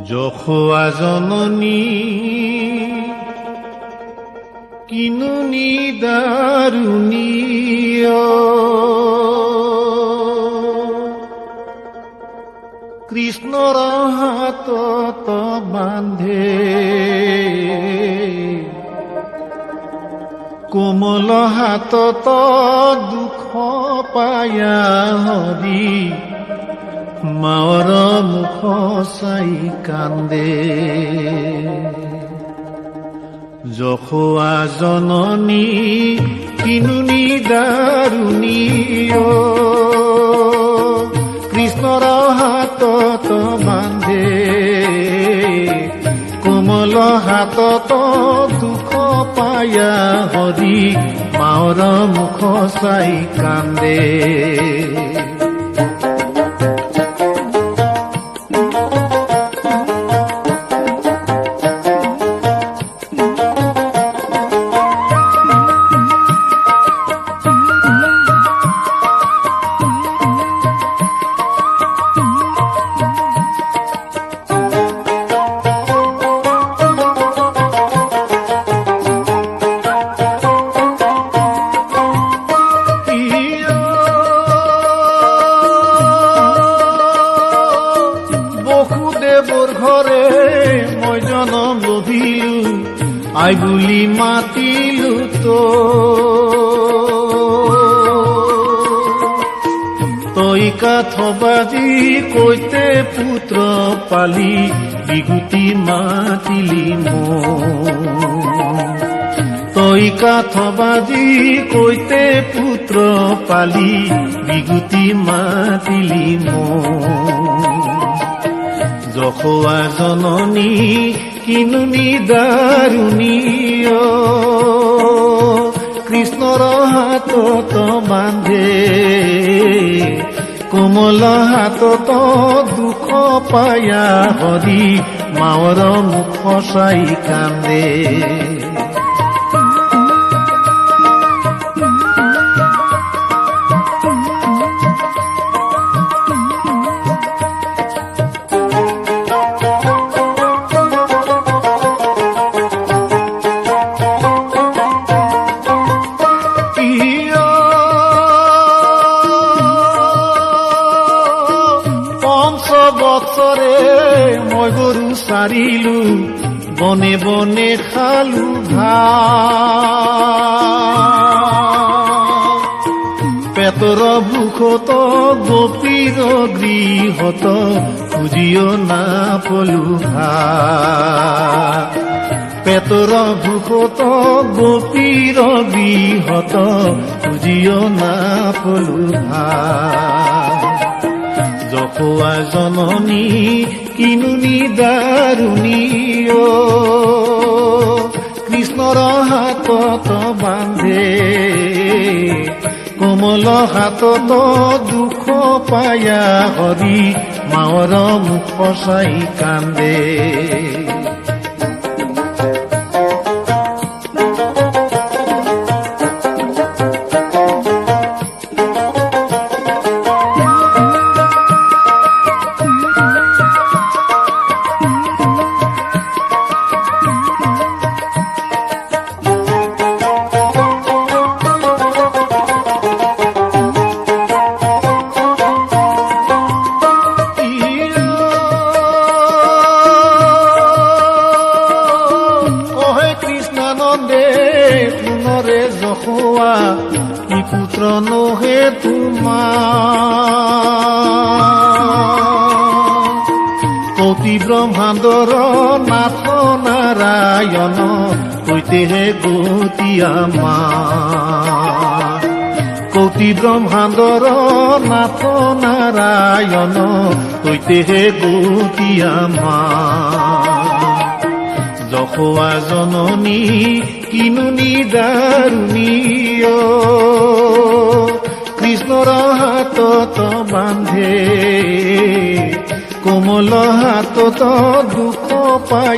যশোৱা জননী কিনো নিদাৰুণী কৃষ্ণৰ হাতত বান্ধে কোমল হাতত দুখ পায়া হৰি মাৰ মুখ চাই কান্দে যশোৱা জননী কিনো নিদাৰুণী কৃষ্ণৰ হাতত বান্ধে কোমল হাতত দুখ পায়া হৰি মাৰ মুখ চাই কান্দে বসুদেৱৰ ঘৰে মই জনম লভিলো আই বুলি মাতিলো তই কাঠবাজি কৈতে পুত্ৰ পালি বিগুটি মাতিলি তই কাঠবাজি কৈতে পুত্ৰ পালি বিগুটি মাতিলি যশোৱা জননী কিনো নিদাৰুণী কৃষ্ণৰ হাতত বান্ধে কোমল হাতত দুখ পায়া হৰি মাৰ মুখ চাই কান্দে বছৰে মই গৰু চাৰিলো বনে বনে খালো ঘাঁহ পেটৰ ভোকত গোপীৰ গৃহত খুজিও নাপলো ঘাঁহ পেটৰ ভোকত গোপীৰ গৃহত খুজিও নাপলো ঘাঁহ যশোৱা জননী কিনো নিদাৰুণী কৃষ্ণৰ হাতত বান্ধে কোমল হাতত দুখ পায়া হৰি মাৰ মুখ চাই কান্দে পুনৰে যশোৱা কি পুত্ৰ নহে তোমাৰ কৌতি ব্ৰহ্মাণ্ডৰ নাথ নাৰায়ণ কৈতেহে গতি আমাৰ কৌতি ব্ৰহ্মাণ্ডৰ নাথ নাৰায়ণ কৈতেহে গতি আমাৰ যশোৱা জননী কিনো নিদাৰুণী কৃষ্ণৰ হাতত বান্ধে কোমল হাতত দুখ পায়